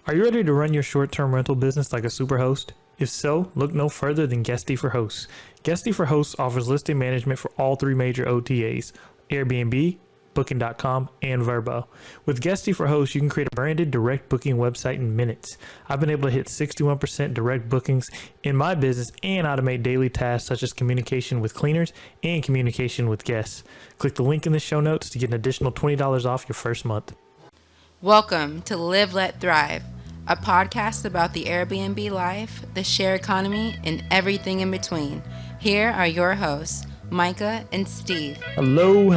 Are you ready to run your short-term rental business like a superhost? If so, look no further than Guesty for Hosts. Guesty for Hosts offers listing management for all three major OTAs, Airbnb, Booking.com, and VRBO. With Guesty for Hosts, you can create a branded direct booking website in minutes. I've been able to hit 61% direct bookings in my business and automate daily tasks such as communication with cleaners and communication with guests. Click the link in the show notes to get an additional $20 off your first month. Welcome to Live, Let Thrive, a podcast about the Airbnb life, the share economy, and everything in between. Here are your hosts, Myka and Steve. Hello,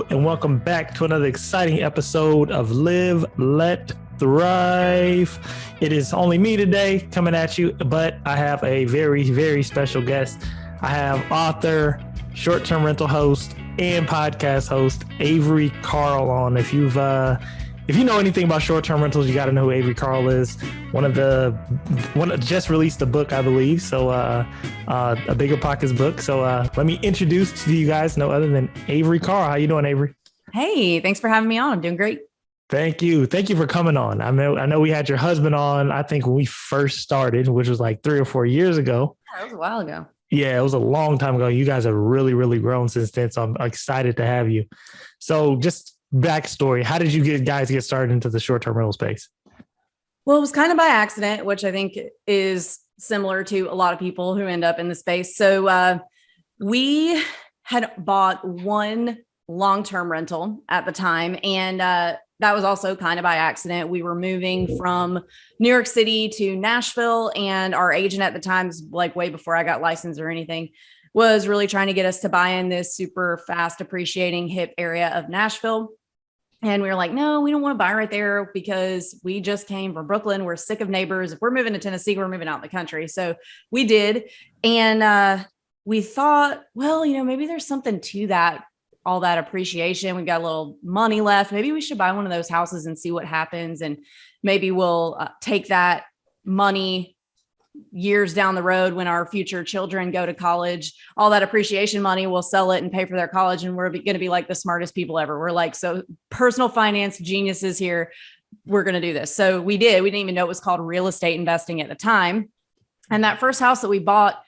and welcome back to another exciting episode of Live, Let Thrive. It is only me today coming at you, but I have a very, very special guest. I have author, short-term rental host, and podcast host, Avery Carl on. If you know anything about short-term rentals, you got to know who Avery Carl is. One just released a book, I believe. So a BiggerPockets book. So let me introduce to you guys no other than Avery Carl. How you doing, Avery? Hey, thanks for having me on. I'm doing great. Thank you for coming on. I know we had your husband on, I think when we first started, which was like 3 or 4 years ago. Yeah, that was a while ago. Yeah, it was a long time ago. You guys have really, really grown since then. So I'm excited to have you. So just backstory, how did you guys get started into the short-term rental space? Well, it was kind of by accident, which I think is similar to a lot of people who end up in the space. So we had bought one long-term rental at the time, and that was also kind of by accident. We were moving from New York City to Nashville, and our agent at the time, like way before I got licensed or anything, was really trying to get us to buy in this super fast appreciating hip area of Nashville. And we were like, no, we don't want to buy right there because we just came from Brooklyn. We're sick of neighbors. If we're moving to Tennessee, we're moving out in the country. So we did. And we thought, well, maybe there's something to that, all that appreciation. We've got a little money left. Maybe we should buy one of those houses and see what happens. And maybe we'll take that money years down the road when our future children go to college, all that appreciation money, we'll sell it and pay for their college. And we're going to be like the smartest people ever. We're like, so personal finance geniuses here. We're going to do this. So we did. We didn't even know it was called real estate investing at the time. And that first house that we bought,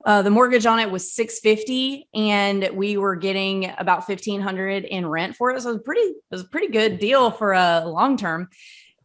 the mortgage on it was $650, and we were getting about $1,500 in rent for it. So it was a pretty good deal for a long term.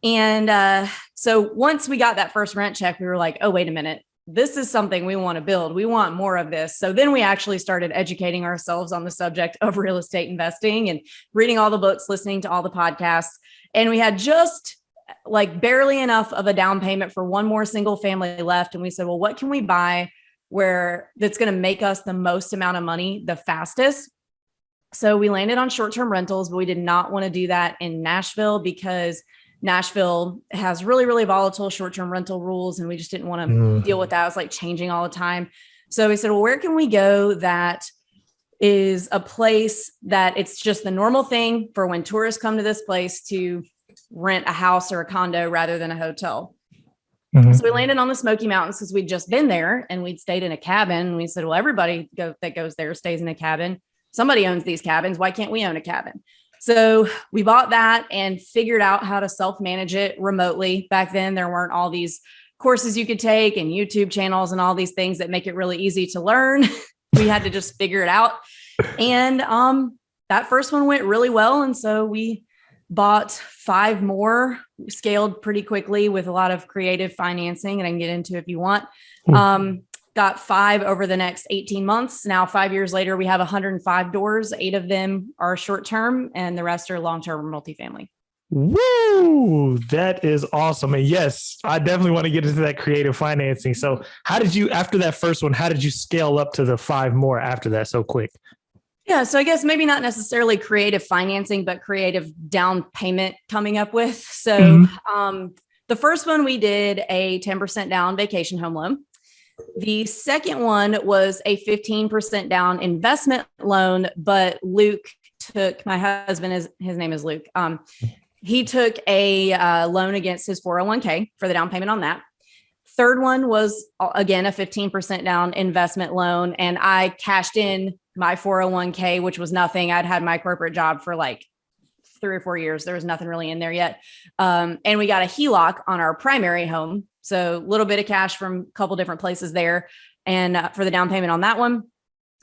And so once we got that first rent check, we were like, oh, wait a minute, this is something we want to build. We want more of this. So then we actually started educating ourselves on the subject of real estate investing and reading all the books, listening to all the podcasts. And we had just like barely enough of a down payment for one more single family left. And we said, well, what can we buy that's going to make us the most amount of money the fastest? So we landed on short-term rentals, but we did not want to do that in Nashville because Nashville has really, really volatile short-term rental rules. And we just didn't want to deal with that. It was like changing all the time. So we said, well, where can we go that is a place that it's just the normal thing for when tourists come to this place to rent a house or a condo rather than a hotel? Mm-hmm. So we landed on the Smoky Mountains because we'd just been there and we'd stayed in a cabin. And we said, well, everybody that goes there stays in a cabin. Somebody owns these cabins. Why can't we own a cabin? So we bought that and figured out how to self-manage it remotely. Back then, there weren't all these courses you could take and YouTube channels and all these things that make it really easy to learn. We had to just figure it out. And that first one went really well. And so we bought 5 more, scaled pretty quickly with a lot of creative financing, and I can get into if you want. Got 5 over the next 18 months. Now, 5 years later, we have 105 doors. 8 of them are short-term and the rest are long-term multifamily. Woo! That is awesome. And yes, I definitely want to get into that creative financing. So how did you, after that first one, how did you scale up to the 5 more after that so quick? Yeah. So I guess maybe not necessarily creative financing, but creative down payment coming up with. So the first one, we did a 10% down vacation home loan. The second one was a 15% down investment loan, but Luke took, my husband, his name is Luke. He took a loan against his 401k for the down payment on that. Third one was, again, a 15% down investment loan. And I cashed in my 401k, which was nothing. I'd had my corporate job for like 3 or 4 years. There was nothing really in there yet. And we got a HELOC on our primary home. So a little bit of cash from a couple different places there. And for the down payment on that one.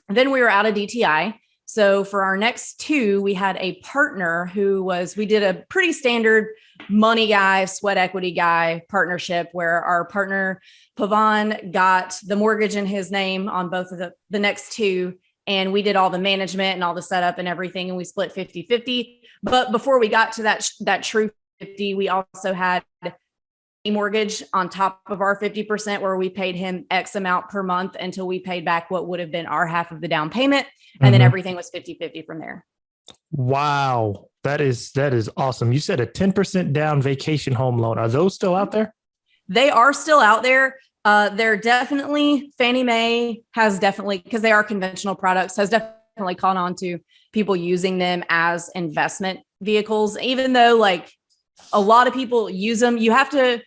And then we were out of DTI. So for our next two, we had a partner we did a pretty standard money guy, sweat equity guy partnership where our partner Pavan got the mortgage in his name on both of the next two. And we did all the management and all the setup and everything. And we split 50-50. But before we got to that true 50, we also had a mortgage on top of our 50% where we paid him X amount per month until we paid back what would have been our half of the down payment. And then everything was 50-50 from there. Wow. That is awesome. You said a 10% down vacation home loan. Are those still out there? They are still out there. They're definitely, Fannie Mae has definitely, because they are conventional products, has definitely caught on to people using them as investment vehicles, even though like a lot of people use them. You have to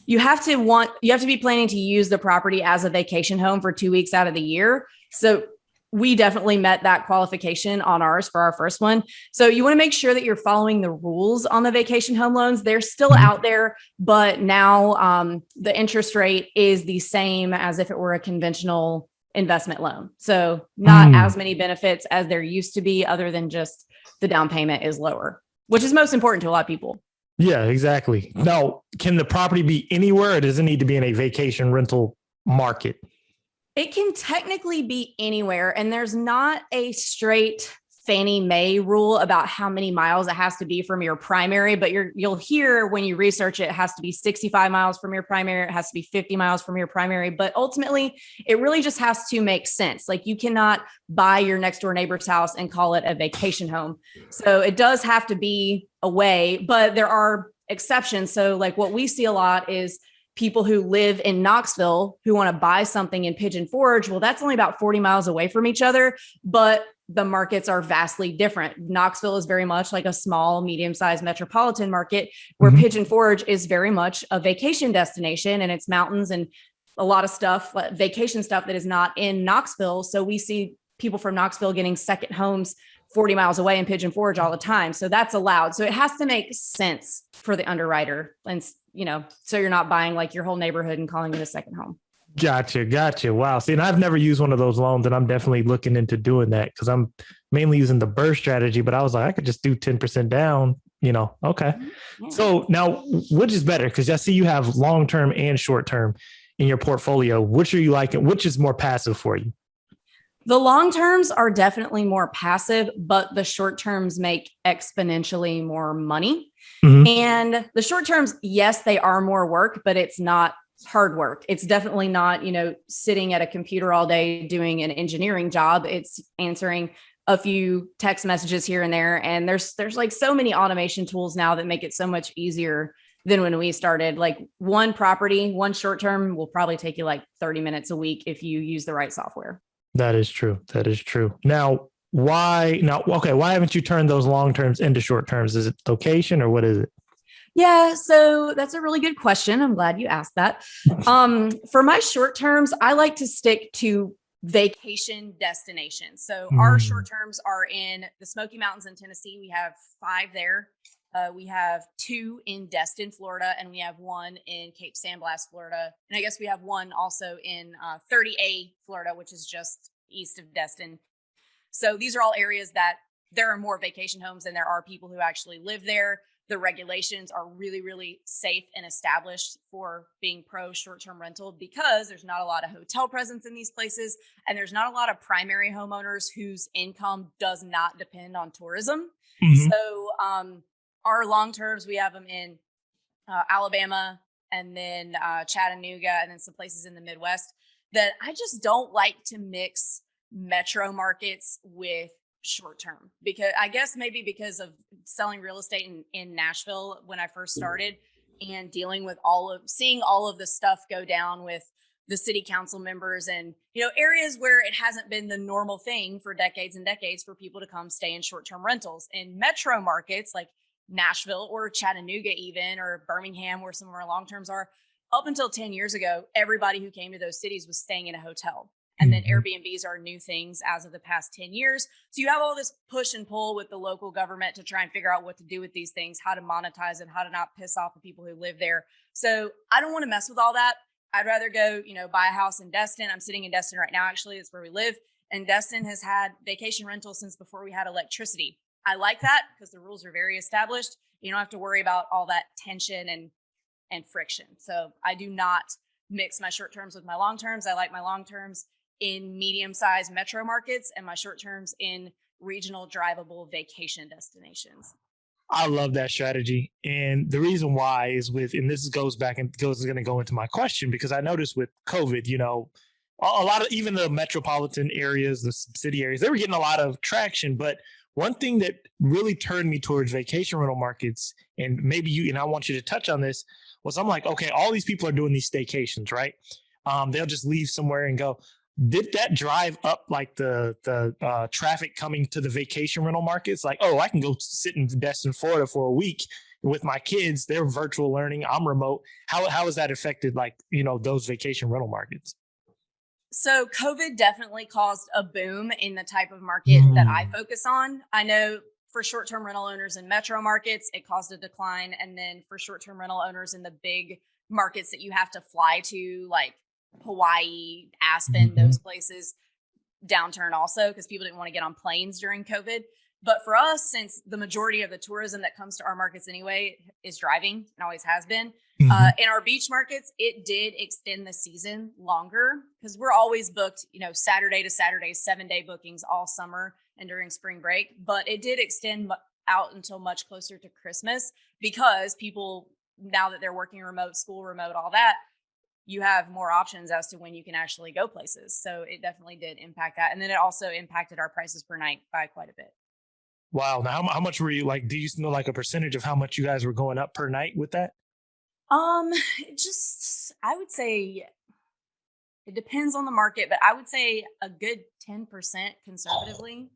be planning to use the property as a vacation home for 2 weeks out of the year. So we definitely met that qualification on ours for our first one. So you want to make sure that you're following the rules on the vacation home loans. They're still out there, but now the interest rate is the same as if it were a conventional investment loan. So not as many benefits as there used to be, other than just the down payment is lower, which is most important to a lot of people. Yeah, exactly. Now, can the property be anywhere or does it need to be in a vacation rental market? It can technically be anywhere, and there's not a straight Fannie Mae rule about how many miles it has to be from your primary, but you'll hear when you research it has to be 65 miles from your primary. It has to be 50 miles from your primary, but ultimately it really just has to make sense. Like you cannot buy your next door neighbor's house and call it a vacation home. So it does have to be away, but there are exceptions. So like what we see a lot is people who live in Knoxville who want to buy something in Pigeon Forge. Well, that's only about 40 miles away from each other, but the markets are vastly different. Knoxville is very much like a small, medium-sized metropolitan market, where Pigeon Forge is very much a vacation destination, and it's mountains and a lot of stuff, vacation stuff that is not in Knoxville. So we see people from Knoxville getting second homes 40 miles away in Pigeon Forge all the time. So that's allowed. So it has to make sense for the underwriter. And, so you're not buying like your whole neighborhood and calling it a second home. Gotcha. Wow. See, and I've never used one of those loans, and I'm definitely looking into doing that because I'm mainly using the BRRRR strategy, but I was like, I could just do 10% down, Okay. Yeah. So now which is better? Because I see you have long-term and short-term in your portfolio. Which are you liking? Which is more passive for you? The long terms are definitely more passive, but the short terms make exponentially more money. And the short terms, yes, they are more work, but it's not hard work. It's definitely not, sitting at a computer all day doing an engineering job. It's answering a few text messages here and there. And there's like so many automation tools now that make it so much easier than when we started. Like one property, one short term will probably take you like 30 minutes a week if you use the right software. That is true. Now, why haven't you turned those long terms into short terms? Is it location or what is it? Yeah, so that's a really good question. I'm glad you asked that. For my short terms, I like to stick to vacation destinations. So our short terms are in the Smoky Mountains in Tennessee. We have 5 there. We have 2 in Destin, Florida, and we have 1 in Cape San Blas, Florida. And I guess we have 1 also in 30A, Florida, which is just east of Destin. So these are all areas that there are more vacation homes than there are people who actually live there. The regulations are really, really safe and established for being pro short-term rental because there's not a lot of hotel presence in these places. And there's not a lot of primary homeowners whose income does not depend on tourism. So our long terms, we have them in Alabama and then Chattanooga and then some places in the Midwest that I just don't like to mix metro markets with short term, because I guess maybe because of selling real estate in Nashville when I first started and dealing with seeing all of the stuff go down with the city council members and, areas where it hasn't been the normal thing for decades and decades for people to come stay in short-term rentals. In metro markets like Nashville or Chattanooga even, or Birmingham, where some of our long terms are, up until 10 years ago, everybody who came to those cities was staying in a hotel. And then Airbnbs are new things as of the past 10 years. So you have all this push and pull with the local government to try and figure out what to do with these things, how to monetize it, how to not piss off the people who live there. So I don't want to mess with all that. I'd rather go, buy a house in Destin. I'm sitting in Destin right now, actually. It's where we live. And Destin has had vacation rentals since before we had electricity. I like that because the rules are very established. You don't have to worry about all that tension and friction. So I do not mix my short terms with my long terms. I like my long terms in medium-sized metro markets and my short terms in regional drivable vacation destinations. I love that strategy. And the reason why is and this goes going to go into my question, because I noticed with COVID, a lot of even the metropolitan areas, the city areas, they were getting a lot of traction. But one thing that really turned me towards vacation rental markets, and maybe I want you to touch on this, was I'm like, okay, all these people are doing these staycations, right? They'll just leave somewhere and go. Did that drive up like the traffic coming to the vacation rental markets? Like, oh, I can go sit in Destin, Florida for a week with my kids. They're virtual learning. I'm remote. How has that affected those vacation rental markets? So COVID definitely caused a boom in the type of market that I focus on. I know for short-term rental owners in metro markets, it caused a decline. And then for short-term rental owners in the big markets that you have to fly to, like Hawaii, Aspen, those places, downturn also because people didn't want to get on planes during COVID. But for us, since the majority of the tourism that comes to our markets anyway is driving and always has been, in our beach markets, it did extend the season longer because we're always booked, Saturday to Saturday, 7-day bookings all summer and during spring break. But it did extend out until much closer to Christmas because people, now that they're working remote, school remote, all that, you have more options as to when you can actually go places. So it definitely did impact that. And then it also impacted our prices per night by quite a bit. Wow. Now, how much were you do you know a percentage of how much you guys were going up per night with that? I would say it depends on the market, but I would say a good 10% conservatively.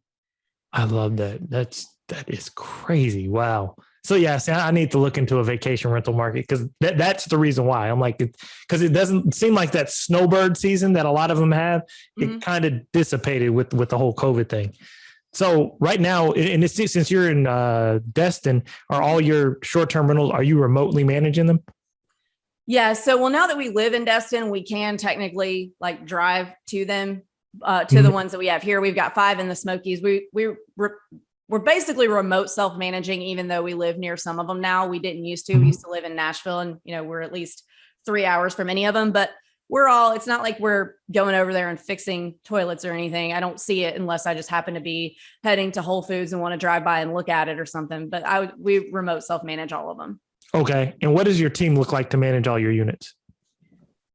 I love that. That is crazy. Wow. So yeah, see, I need to look into a vacation rental market because that's the reason why I'm like, because it doesn't seem like that snowbird season that a lot of them have. It kind of dissipated with the whole COVID thing. So right now, and since you're in Destin, are all your short-term rentals, are you remotely managing them? Yeah. So, now that we live in Destin, we can technically drive to them, to the ones that we have here. We've got 5 in the Smokys. We're basically remote self-managing, even though we live near some of them now. We didn't used to. We used to live in Nashville and, we're at least 3 hours from any of them, but it's not like we're going over there and fixing toilets or anything. I don't see it unless I just happen to be heading to Whole Foods and want to drive by and look at it or something. But we remote self-manage all of them. Okay. And what does your team look like to manage all your units?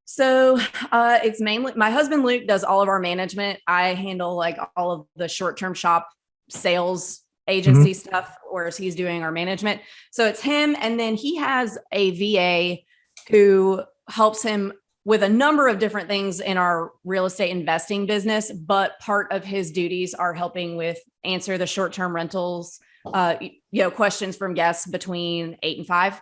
So it's mainly my husband, Luke, does all of our management. I handle all of the short-term shop sales agency stuff, whereas he's doing our management. So it's him. And then he has a VA who helps him with a number of different things in our real estate investing business. But part of his duties are helping with answer the short-term rentals, questions from guests between 8 and 5.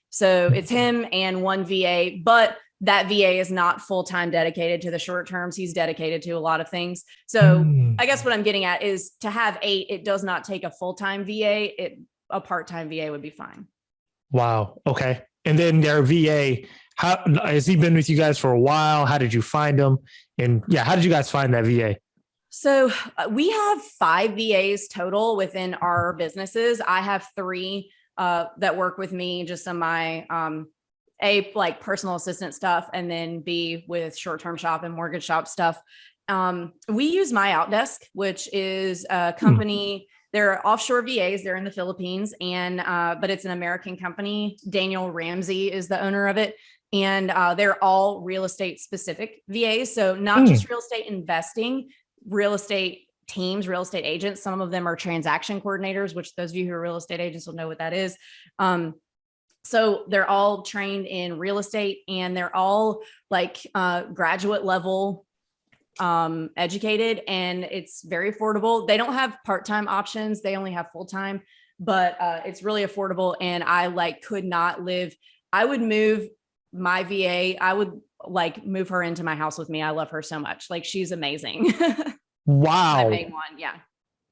So it's him and one VA, but that VA is not full-time dedicated to the short terms. He's dedicated to a lot of things. So I guess what I'm getting at is to have 8, it does not take a full-time VA. A part-time VA would be fine. Wow. Okay. And then their VA, how has he been with you guys for a while? How did you find him? And how did you guys find that VA? So we have 5 VAs total within our businesses. I have 3 that work with me just on my A, personal assistant stuff, and then B, with short-term shop and mortgage shop stuff. We use My Outdesk, which is a company. They're offshore VAs. They're in the Philippines, and but it's an American company. Daniel Ramsey is the owner of it, and they're all real estate specific VAs. So not just real estate investing, real estate teams, real estate agents. Some of them are transaction coordinators, which those of you who are real estate agents will know what that is. So they're all trained in real estate, and they're all graduate level educated, and it's very affordable. They don't have part-time options. They only have full-time, but it's really affordable. And I could not live. I would move my VA. I would like move her into my house with me. I love her so much. Like she's amazing. Wow. My main one. Yeah.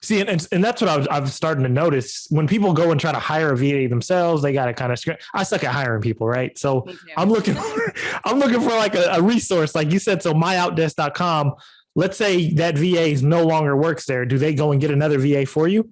See, and that's what I'm starting to notice when people go and try to hire a VA themselves, they got to kind of, I suck at hiring people. Right. So I'm looking for like a resource, like you said. So myoutdesk.com, let's say that VA no longer works there. Do they go and get another VA for you?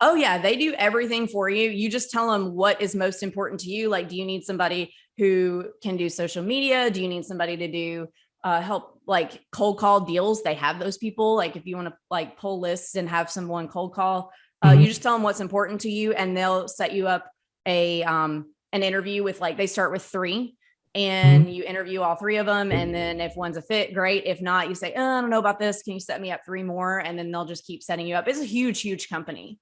Oh yeah. They do everything for you. You just tell them what is most important to you. Like, do you need somebody who can do social media? Do you need somebody to do help like cold call deals? They have those people. Like if you want to like pull lists and have someone cold call, you just tell them what's important to you and they'll set you up an interview with, like, they start with 3 and you interview all 3 of them. And then if one's a fit, great. If not, you say, oh, I don't know about this. Can you set me up 3 more? And then they'll just keep setting you up. It's a huge company.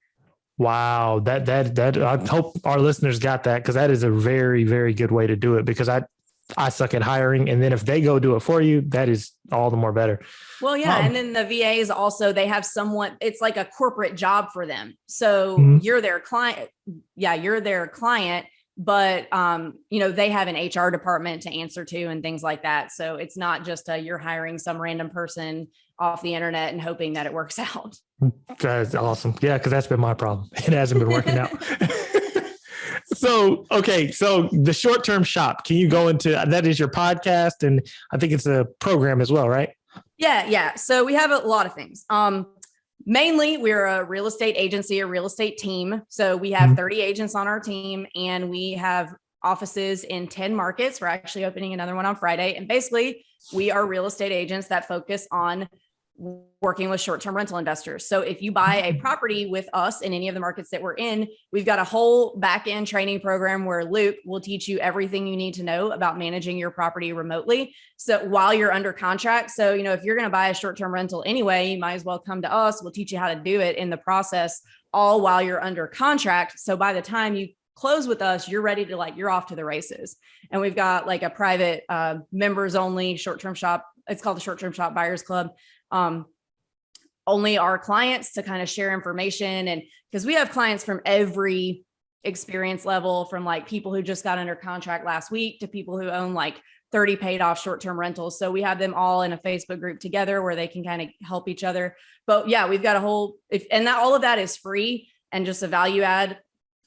Wow. That I hope our listeners got that, because that is a very, very good way to do it, because I suck at hiring. And then if they go do it for you, that is all the more better. Well, yeah. And then the VAs also, they have someone, it's like a corporate job for them. So you're their client. Yeah. You're their client, but they have an HR department to answer to and things like that. So it's not just you're hiring some random person off the internet and hoping that it works out. That's awesome. Yeah. Cause that's been my problem. It hasn't been working out. So, okay. So the short-term shop, can you go into, that is your podcast, and I think it's a program as well, right? Yeah. So we have a lot of things. Mainly we're a real estate agency, a real estate team. So we have 30 agents on our team and we have offices in 10 markets. We're actually opening another one on Friday. And basically we are real estate agents that focus on working with short-term rental investors. So if you buy a property with us in any of the markets that we're in, we've got a whole back-end training program where Luke will teach you everything you need to know about managing your property remotely. So while you're under contract, so, if you're going to buy a short-term rental anyway, you might as well come to us. We'll teach you how to do it in the process, all while you're under contract. So by the time you close with us, you're ready to you're off to the races. And we've got like a private members only short-term shop. It's called the Short-Term Shop Buyers Club. Only our clients to kind of share information. And because we have clients from every experience level, from like people who just got under contract last week to people who own like 30 paid off short-term rentals. So we have them all in a Facebook group together where they can kind of help each other. But yeah, we've got a whole, all of that is free and just a value add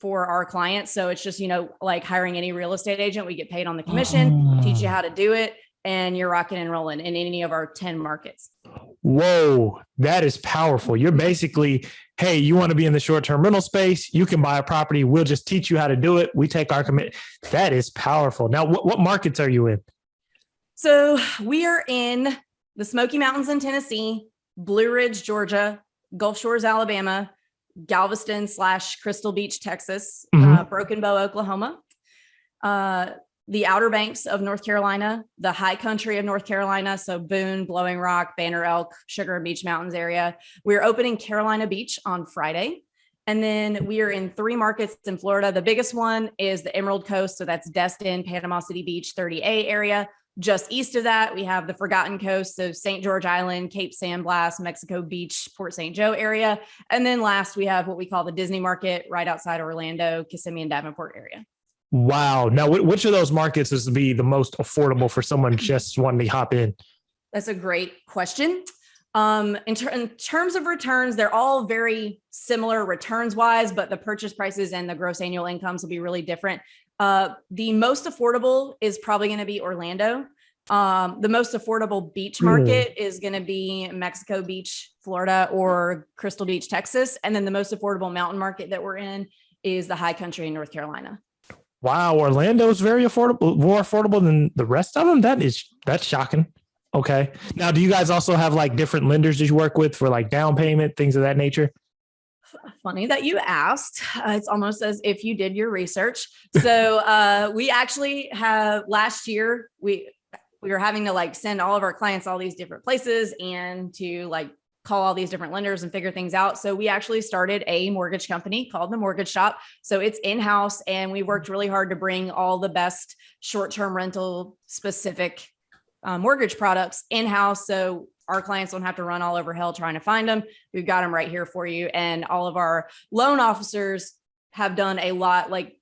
for our clients. So it's just, like hiring any real estate agent, we get paid on the commission, teach you how to do it, and you're rocking and rolling in any of our 10 markets. Whoa, that is powerful. You're basically, hey, you want to be in the short-term rental space, you can buy a property. We'll just teach you how to do it. We take our commit. That is powerful. Now, what markets are you in? So we are in the Smoky Mountains in Tennessee, Blue Ridge, Georgia, Gulf Shores, Alabama, Galveston / Crystal Beach, Texas, Broken Bow, Oklahoma, the Outer Banks of North Carolina, the High Country of North Carolina. So Boone, Blowing Rock, Banner Elk, Sugar and Beach Mountains area. We're opening Carolina Beach on Friday. And then we are in 3 markets in Florida. The biggest one is the Emerald Coast. So that's Destin, Panama City Beach, 30A area. Just east of that, we have the Forgotten Coast. So St. George Island, Cape San Blas, Mexico Beach, Port St. Joe area. And then last, we have what we call the Disney Market right outside Orlando, Kissimmee and Davenport area. Wow. Now, which of those markets is to be the most affordable for someone just wanting to hop in? That's a great question. In terms of returns, they're all very similar returns wise, but the purchase prices and the gross annual incomes will be really different. The most affordable is probably going to be Orlando. The most affordable beach market is going to be Mexico Beach, Florida, or Crystal Beach, Texas. And then the most affordable mountain market that we're in is the High Country in North Carolina. Wow. Orlando is very affordable, more affordable than the rest of them. That's shocking. Okay. Now, do you guys also have like different lenders that you work with for like down payment, things of that nature? Funny that you asked. It's almost as if you did your research. So we actually have last year, we were having to like send all of our clients all these different places and to like call all these different lenders and figure things out. So we actually started a mortgage company called The Mortgage Shop. So it's in-house and we worked really hard to bring all the best short-term rental specific mortgage products in-house. So our clients don't have to run all over hell trying to find them. We've got them right here for you. And all of our loan officers have done a lot, like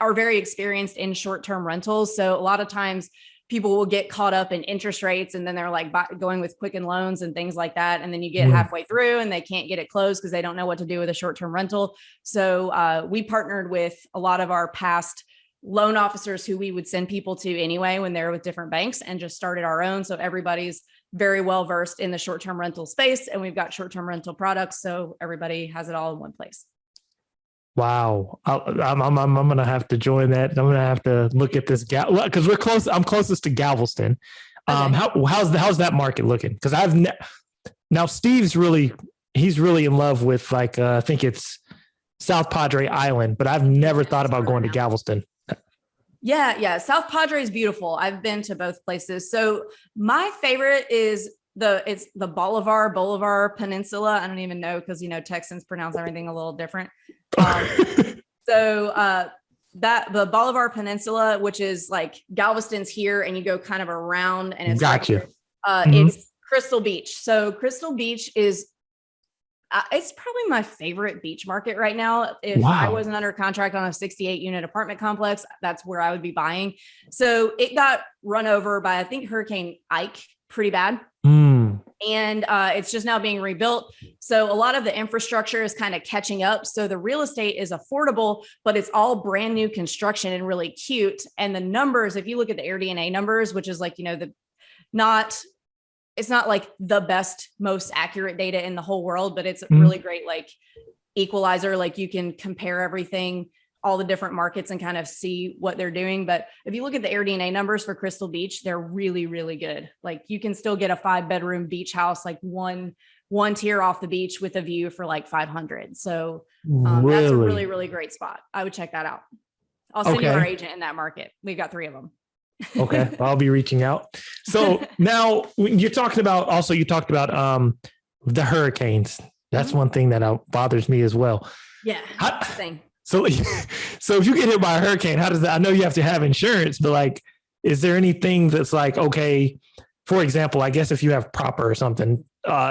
are very experienced in short-term rentals. So a lot of times people will get caught up in interest rates, and then they're like going with Quicken Loans and things like that. And then you get halfway through and they can't get it closed because they don't know what to do with a short-term rental. So we partnered with a lot of our past loan officers who we would send people to anyway when they're with different banks, and just started our own. So everybody's very well versed in the short-term rental space, and we've got short-term rental products. So everybody has it all in one place. Wow. I'm going to have to join that. I'm going to have to look at this because we're close. I'm closest to Galveston. Okay. How's that market looking? Because now Steve's he's really in love with I think it's South Padre Island, but I've never thought about going to Galveston. Yeah. South Padre is beautiful. I've been to both places. So my favorite is it's the Bolivar Peninsula. I don't even know, because Texans pronounce everything a little different. So the Bolivar Peninsula, which is like Galveston's here, and you go kind of around, and it's gotcha. It's Crystal Beach. So Crystal Beach is it's probably my favorite beach market right now. If I wasn't under contract on a 68 unit apartment complex, that's where I would be buying. So it got run over by, I think, Hurricane Ike pretty bad. And it's just now being rebuilt. So a lot of the infrastructure is kind of catching up. So the real estate is affordable, but it's all brand new construction and really cute. And the numbers, if you look at the AirDNA numbers, which is like, it's not like the best, most accurate data in the whole world, but it's really great, like equalizer. Like you can compare everything, all the different markets, and kind of see what they're doing. But if you look at the AirDNA numbers for Crystal Beach, they're really, really good. Like you can still get a 5-bedroom beach house, like one tier off the beach with a view for like 500. So that's a really, really great spot. I would check that out. I'll send you our agent in that market. We've got 3 of them. Okay. I'll be reaching out. So now you talked about the hurricanes. That's one thing that bothers me as well. Yeah. So if you get hit by a hurricane, how does that? I know you have to have insurance, but is there anything that's okay, for example, I guess if you have proper or something,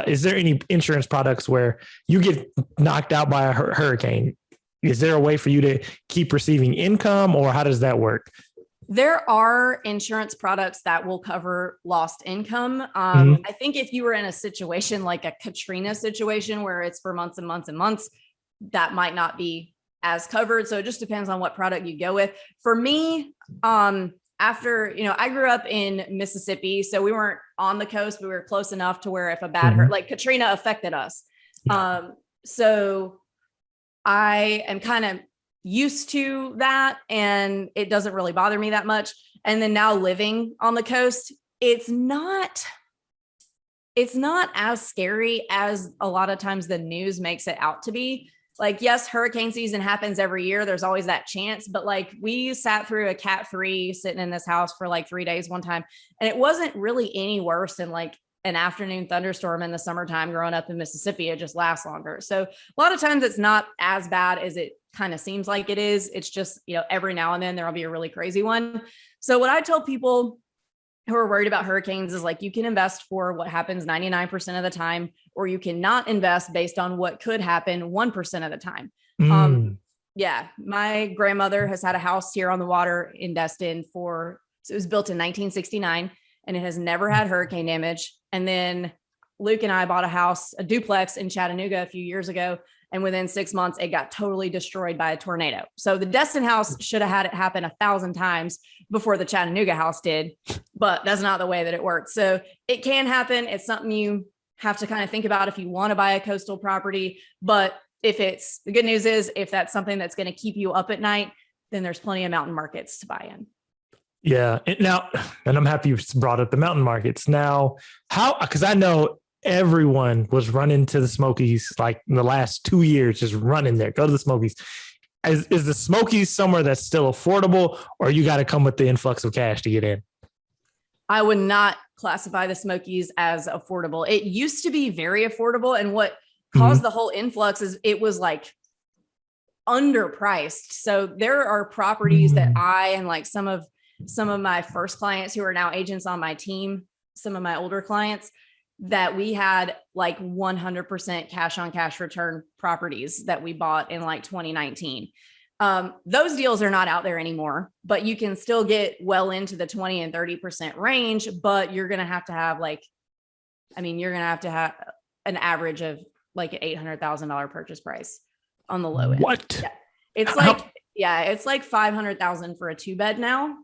is there any insurance products where you get knocked out by a hurricane? Is there a way for you to keep receiving income, or how does that work? There are insurance products that will cover lost income. I think if you were in a situation like a Katrina situation where it's for months and months and months, that might not be as covered. So it just depends on what product you go with. For me, after, I grew up in Mississippi, so we weren't on the coast, but we were close enough to where if a bad like Katrina affected us. So I am kind of used to that, and it doesn't really bother me that much. And then now living on the coast, it's not as scary as a lot of times the news makes it out to be. Like, yes, hurricane season happens every year. There's always that chance. But we sat through a Cat 3 sitting in this house for 3 days one time, and it wasn't really any worse than an afternoon thunderstorm in the summertime growing up in Mississippi. It just lasts longer. So a lot of times it's not as bad as it kind of seems like it is. It's just, every now and then there'll be a really crazy one. So what I tell people who are worried about hurricanes is you can invest for what happens 99% of the time, or you cannot invest based on what could happen 1% of the time. Yeah. My grandmother has had a house here on the water in Destin so it was built in 1969, and it has never had hurricane damage. And then Luke and I bought a duplex in Chattanooga a few years ago, and within 6 months, it got totally destroyed by a tornado. So the Destin house should have had it happen 1,000 times before the Chattanooga house did, but that's not the way that it works. So it can happen. It's something you have to kind of think about if you want to buy a coastal property. But the good news is, if that's something that's going to keep you up at night, then there's plenty of mountain markets to buy in. Yeah. And I'm happy you brought up the mountain markets. Now, because I know everyone was running to the Smokys in the last 2 years, just running there, go to the Smokys. Is the Smokys somewhere that's still affordable, or you got to come with the influx of cash to get in? I would not classify the Smokys as affordable. It used to be very affordable. And what caused the whole influx is it was underpriced. So there are properties that I, and some of my first clients who are now agents on my team, some of my older clients, that we had 100% cash on cash return properties that we bought in 2019. Those deals are not out there anymore, but you can still get well into the 20 and 30% range, but you're going to have you're going to have an average of like an $800,000 purchase price on the low end. What? Yeah. It's like 500,000 for a 2-bed now.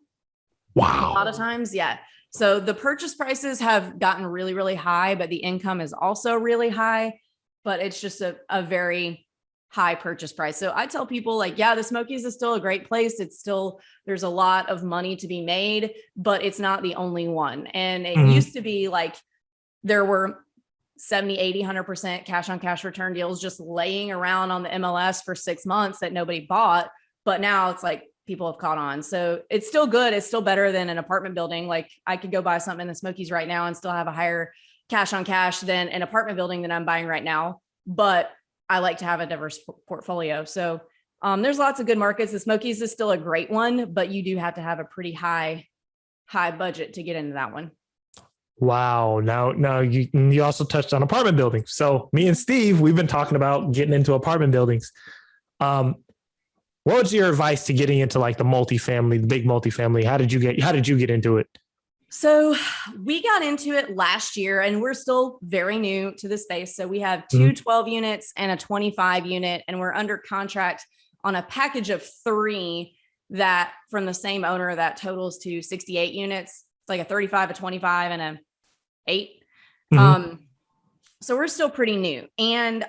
Wow. A lot of times. Yeah. So the purchase prices have gotten really, really high, but the income is also really high, but it's just a very high purchase price. So I tell people like, yeah, the Smokys is still a great place. There's a lot of money to be made, but it's not the only one. And it used to be like there were 70, 80, 100% cash on cash return deals just laying around on the MLS for 6 months that nobody bought. But now it's like people have caught on. So it's still good. It's still better than an apartment building. Like I could go buy something in the Smokys right now and still have a higher cash on cash than an apartment building that I'm buying right now. But I like to have a diverse portfolio. So there's lots of good markets. The Smokys is still a great one, but you do have to have a pretty high budget to get into that one. Wow. Now you also touched on apartment buildings. So me and Steve, we've been talking about getting into apartment buildings. What was your advice to getting into like the big multifamily? How did you get into it? So we got into it last year and we're still very new to the space. So we have two 12 units and a 25 unit, and we're under contract on a package of 3 that from the same owner that totals to 68 units. It's like a 35, a 25 and a 8. So we're still pretty new. And,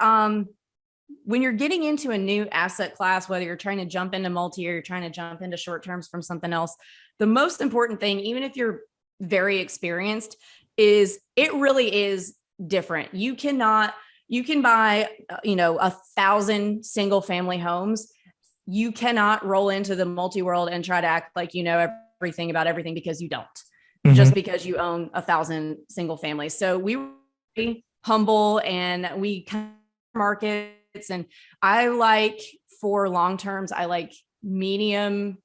when you're getting into a new asset class, whether you're trying to jump into multi or you're trying to jump into short terms from something else, the most important thing, even if you're very experienced, is it really is different. You can buy, 1,000 single family homes. You cannot roll into the multi world and try to act like you know everything about everything, because you don't, just because you own 1,000 single families. So we were very humble and we kind of market. And I like for long terms, I like medium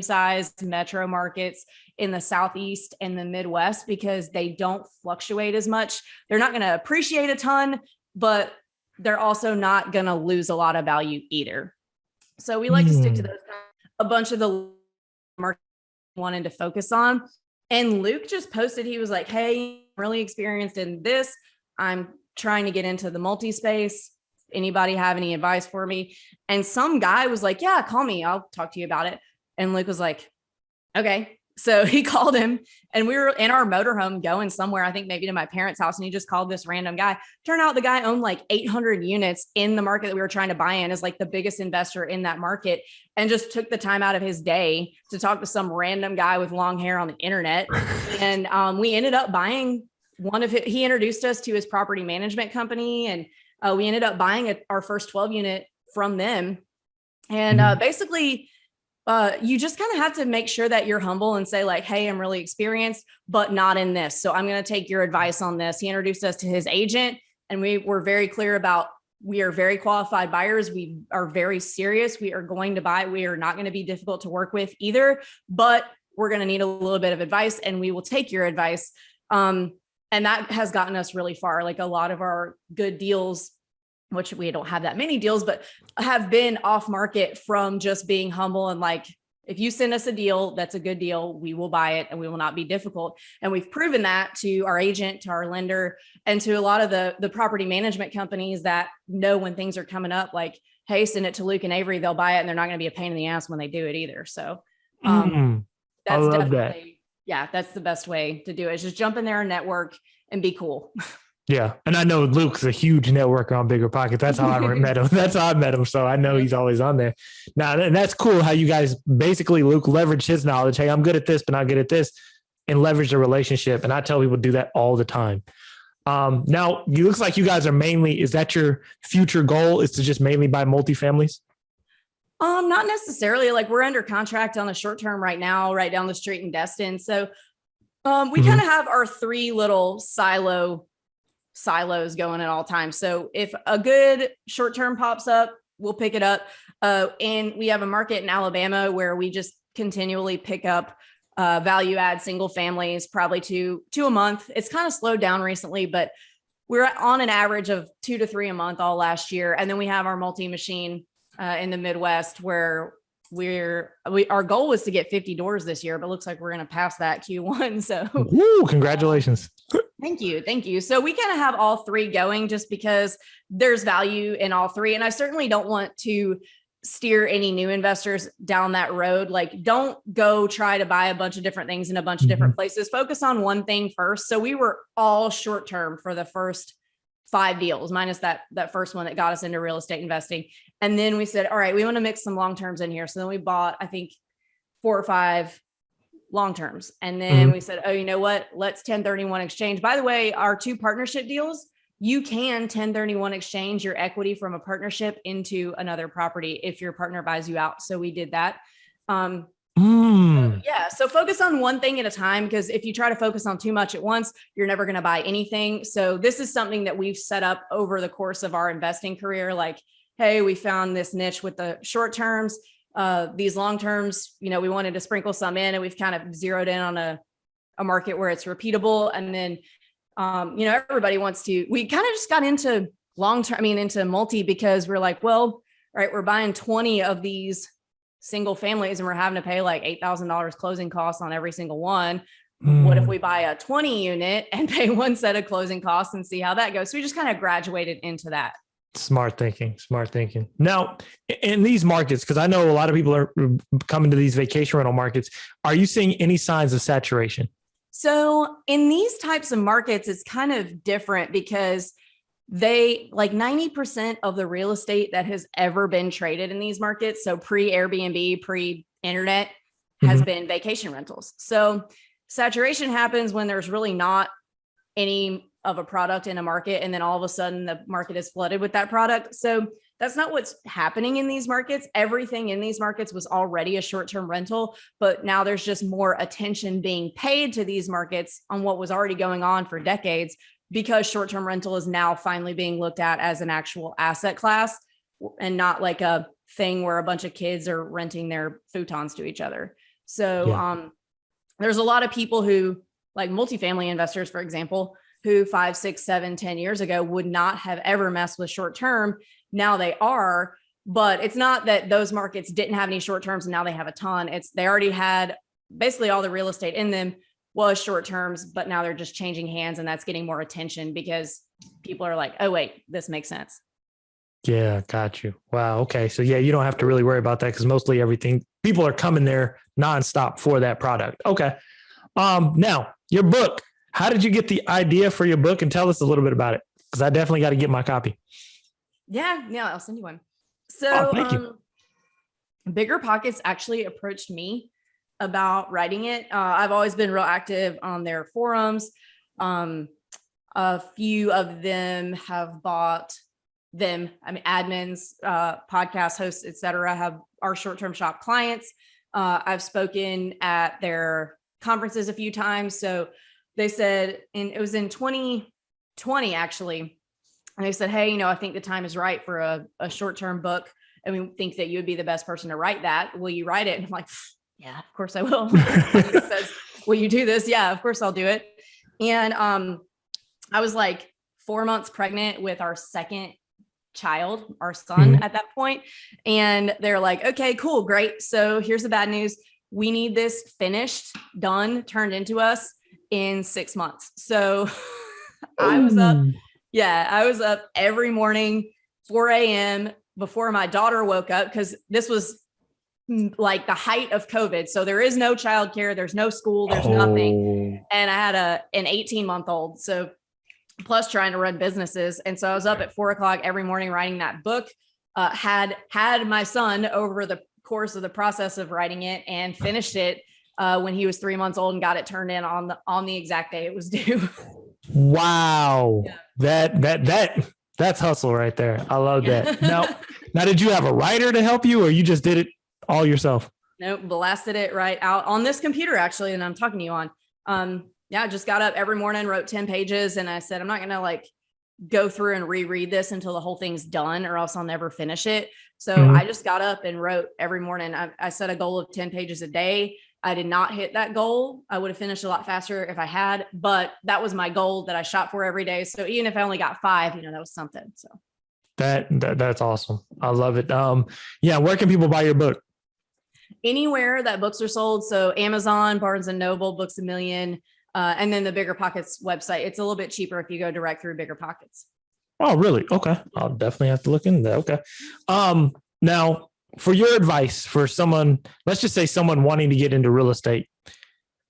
sized metro markets in the Southeast and the Midwest, because they don't fluctuate as much. They're not going to appreciate a ton, but they're also not going to lose a lot of value either. So we like to stick to those. A bunch of the markets wanted to focus on. And Luke just posted, he was like, hey, I'm really experienced in this. I'm trying to get into the multi space. Anybody have any advice for me? And some guy was like, yeah, call me. I'll talk to you about it. And Luke was like, okay. So he called him and we were in our motorhome going somewhere, I think maybe to my parents' house. And he just called this random guy. Turned out the guy owned like 800 units in the market that we were trying to buy in, as like the biggest investor in that market, and just took the time out of his day to talk to some random guy with long hair on the internet. And we ended up buying he introduced us to his property management company, and we ended up buying our first 12 unit from them. And basically, you just kind of have to make sure that you're humble and say like, hey, I'm really experienced, but not in this. So I'm going to take your advice on this. He introduced us to his agent, and we were very clear about, we are very qualified buyers. We are very serious. We are going to buy. We are not going to be difficult to work with either, but we're going to need a little bit of advice, and we will take your advice. And that has gotten us really far. Like a lot of our good deals, which we don't have that many deals, but have been off market from just being humble. And like, if you send us a deal, that's a good deal, we will buy it and we will not be difficult. And we've proven that to our agent, to our lender, and to a lot of the property management companies that know when things are coming up, like, hey, send it to Luke and Avery, they'll buy it and they're not going to be a pain in the ass when they do it either. So that's definitely, yeah, that's the best way to do it. Is just jump in there and network and be cool. Yeah. And I know Luke's a huge networker on BiggerPockets. That's how I met him. That's how I met him. So I know he's always on there. Now, and that's cool how you guys basically, Luke leveraged his knowledge. Hey, I'm good at this, but not good at this, and leverage the relationship. And I tell people to do that all the time. Now, it looks like you guys are is that your future goal, is to just mainly buy multifamilies? Not necessarily. Like we're under contract on a short term right now, right down the street in Destin. So we kind of have our 3 little silos going at all times. So if a good short term pops up, we'll pick it up. And we have a market in Alabama where we just continually pick up value add single families, probably two a month. It's kind of slowed down recently, but we're on an average of 2 to 3 a month all last year. And then we have our multi machine in the Midwest where our goal was to get 50 doors this year, but looks like we're going to pass that Q1. So woo, congratulations. Thank you. Thank you. So we kind of have all three going just because there's value in all three. And I certainly don't want to steer any new investors down that road. Like, don't go try to buy a bunch of different things in a bunch of different places. Focus on one thing first. So we were all short term for the first 5 deals, minus that first one that got us into real estate investing. And then we said, all right, we want to mix some long terms in here. So then we bought, I think, 4 or 5 long terms. And then we said, oh, you know what? Let's 1031 exchange. By the way, our 2 partnership deals, you can 1031 exchange your equity from a partnership into another property if your partner buys you out. So we did that. So focus on one thing at a time, because if you try to focus on too much at once, you're never going to buy anything. So this is something that we've set up over the course of our investing career. Like, hey, we found this niche with the short terms, these long terms, we wanted to sprinkle some in, and we've kind of zeroed in on a market where it's repeatable. And then, everybody we kind of just got into into multi, because we're like, well, all right, we're buying 20 of these single families and we're having to pay like $8,000 closing costs on every single one. What if we buy a 20 unit and pay one set of closing costs and see how that goes? So we just kind of graduated into that. Smart thinking. Now, in these markets, because I know a lot of people are coming to these vacation rental markets, are you seeing any signs of saturation? So in these types of markets, it's kind of different because 90% of the real estate that has ever been traded in these markets, so pre-Airbnb, pre-internet, has been vacation rentals. So saturation happens when there's really not any of a product in a market, and then all of a sudden the market is flooded with that product. So that's not what's happening in these markets. Everything in these markets was already a short-term rental, but now there's just more attention being paid to these markets on what was already going on for decades, because short-term rental is now finally being looked at as an actual asset class and not like a thing where a bunch of kids are renting their futons to each other. So there's a lot of people who, like multifamily investors, for example, who 5, 6, 7, 10 years ago would not have ever messed with short-term. Now they are, but it's not that those markets didn't have any short-terms and now they have a ton. They already had basically all the real estate in them was short terms, but now they're just changing hands, and that's getting more attention because people are like, oh wait, this makes sense. Yeah, got you. Wow. Okay. So yeah, you don't have to really worry about that, because mostly people are coming there nonstop for that product. Okay. Now your book, how did you get the idea for your book, and tell us a little bit about it? Because I definitely got to get my copy. Yeah, I'll send you one. So thank you. BiggerPockets actually approached me about writing it. I've always been real active on their forums. A few of them have bought them. Admins, podcast hosts, etc., are short-term shop clients. I've spoken at their conferences a few times. So they said, and it was in 2020 actually, and they said, hey, I think the time is right for a short-term book, and we think that you would be the best person to write that. Will you write it? And I'm like, yeah, of course I will. It says, will you do this? Yeah, of course I'll do it. And I was like 4 months pregnant with our second child, our son at that point. And they're like, okay, cool, great. So here's the bad news. We need this finished, done, turned into us in 6 months. So I was up every morning, 4 a.m. before my daughter woke up, because this was like the height of COVID. So there is no childcare, there's no school, there's nothing. And I had an 18-month-old. So plus trying to run businesses. And so I was up at 4 o'clock every morning writing that book, had my son over the course of the process of writing it, and finished it when he was 3 months old, and got it turned in on the exact day it was due. Wow. Yeah. That's hustle right there. I love that. Now, did you have a writer to help you, or you just did it all yourself? Nope, blasted it right out on this computer actually, and I'm talking to you on. I just got up every morning, wrote 10 pages, and I said, I'm not gonna like go through and reread this until the whole thing's done, or else I'll never finish it. So I just got up and wrote every morning. I set a goal of 10 pages a day. I did not hit that goal. I would have finished a lot faster if I had, but that was my goal that I shot for every day. So even if I only got 5, that was something. So That's awesome. I love it. Yeah. Where can people buy your book? Anywhere that books are sold. So Amazon, Barnes and Noble, Books A Million, and then the BiggerPockets website. It's a little bit cheaper if you go direct through BiggerPockets. Oh, really? Okay. I'll definitely have to look into that. Okay. Now for your advice for someone, let's just say someone wanting to get into real estate,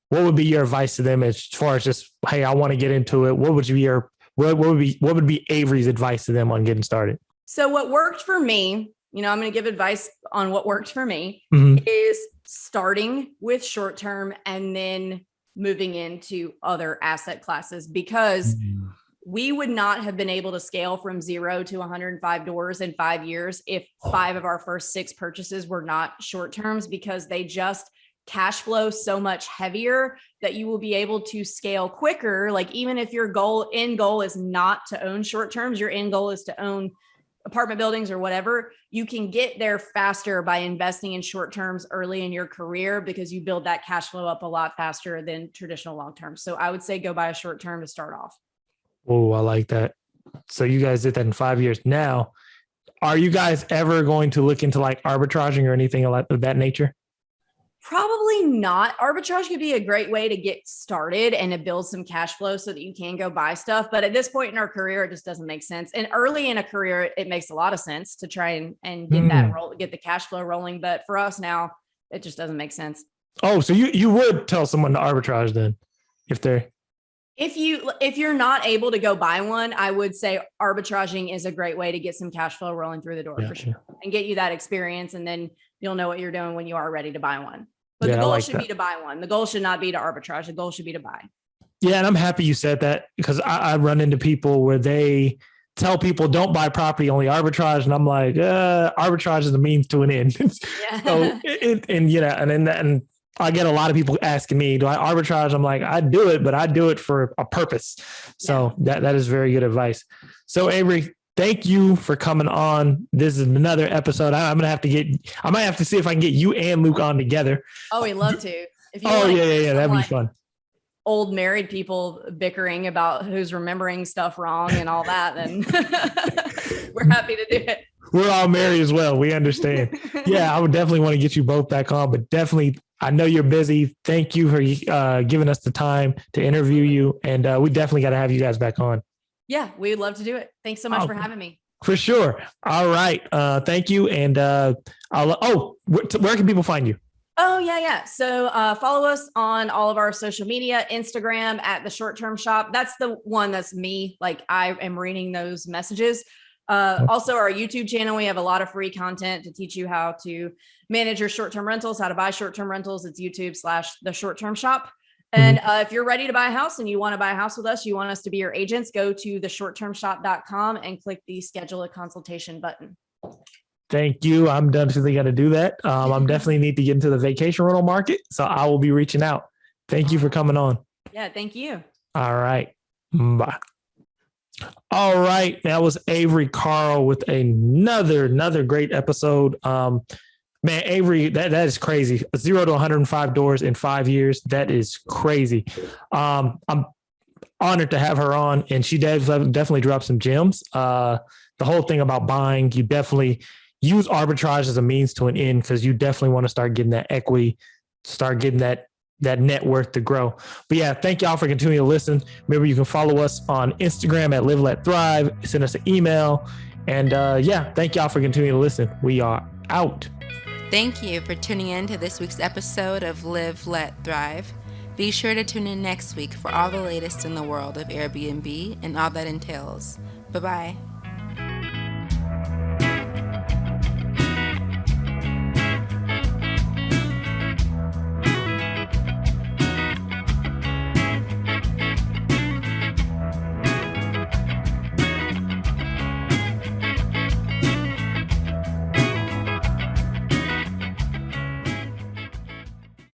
what would be your advice to them as far as just, hey, I want to get into it? What would be Avery's advice to them on getting started? So what worked for me, I'm going to give advice on what worked for me, is starting with short term and then moving into other asset classes, because we would not have been able to scale from 0 to 105 doors in 5 years if 5 of our first 6 purchases were not short terms, because they just cash flow so much heavier that you will be able to scale quicker. Like, even if your end goal is not to own short terms, your end goal is to own apartment buildings or whatever, you can get there faster by investing in short terms early in your career, because you build that cash flow up a lot faster than traditional long term. So I would say go buy a short term to start off. Oh, I like that. So you guys did that in 5 years. Now, are you guys ever going to look into like arbitraging or anything of that nature? Probably not. Arbitrage could be a great way to get started and to build some cash flow so that you can go buy stuff. But at this point in our career, it just doesn't make sense. And early in a career, it makes a lot of sense to try and get the cash flow rolling. But for us now, it just doesn't make sense. Oh, so you would tell someone to arbitrage then if you're not able to go buy one, I would say arbitraging is a great way to get some cash flow rolling through the door for sure, and get you that experience. And then you'll know what you're doing when you are ready to buy one. But the goal should be to buy one. The goal should not be to arbitrage. The goal should be to buy. Yeah. And I'm happy you said that, because I run into people where they tell people don't buy property, only arbitrage. And I'm like, arbitrage is a means to an end. Yeah. So, and I get a lot of people asking me, do I arbitrage? I'm like, I do it, but I do it for a purpose. So that is very good advice. So Avery, thank you for coming on. This is another episode. I might have to see if I can get you and Luke on together. Oh, we'd love to. If you that'd be fun. Old married people bickering about who's remembering stuff wrong and all that, then we're happy to do it. We're all married as well. We understand. Yeah, I would definitely want to get you both back on, but definitely, I know you're busy. Thank you for giving us the time to interview you. And we definitely got to have you guys back on. Yeah, we'd love to do it. Thanks so much for having me. For sure. All right. Thank you. And where can people find you? Oh, yeah. So follow us on all of our social media, Instagram at the Short Term Shop. That's the one that's me. Like, I am reading those messages. Also, our YouTube channel, we have a lot of free content to teach you how to manage your short-term rentals, how to buy short-term rentals. It's YouTube/the Short Term Shop. And if you're ready to buy a house and you want to buy a house with us, you want us to be your agents, go to theshorttermshop.com and click the schedule a consultation button. Thank you. I'm definitely going to do that. I'm definitely need to get into the vacation rental market. So I will be reaching out. Thank you for coming on. Yeah, thank you. All right. Bye. All right. That was Avery Carl with another great episode. Man, Avery, that is crazy. 0 to 105 doors in 5 years. That is crazy. I'm honored to have her on, and she definitely dropped some gems. The whole thing about buying, you definitely use arbitrage as a means to an end, because you definitely want to start getting that equity, start getting that net worth to grow. But yeah, thank y'all for continuing to listen. Remember, you can follow us on Instagram at liveletthrive, send us an email. And thank y'all for continuing to listen. We are out. Thank you for tuning in to this week's episode of Live, Let, Thrive. Be sure to tune in next week for all the latest in the world of Airbnb and all that entails. Bye-bye.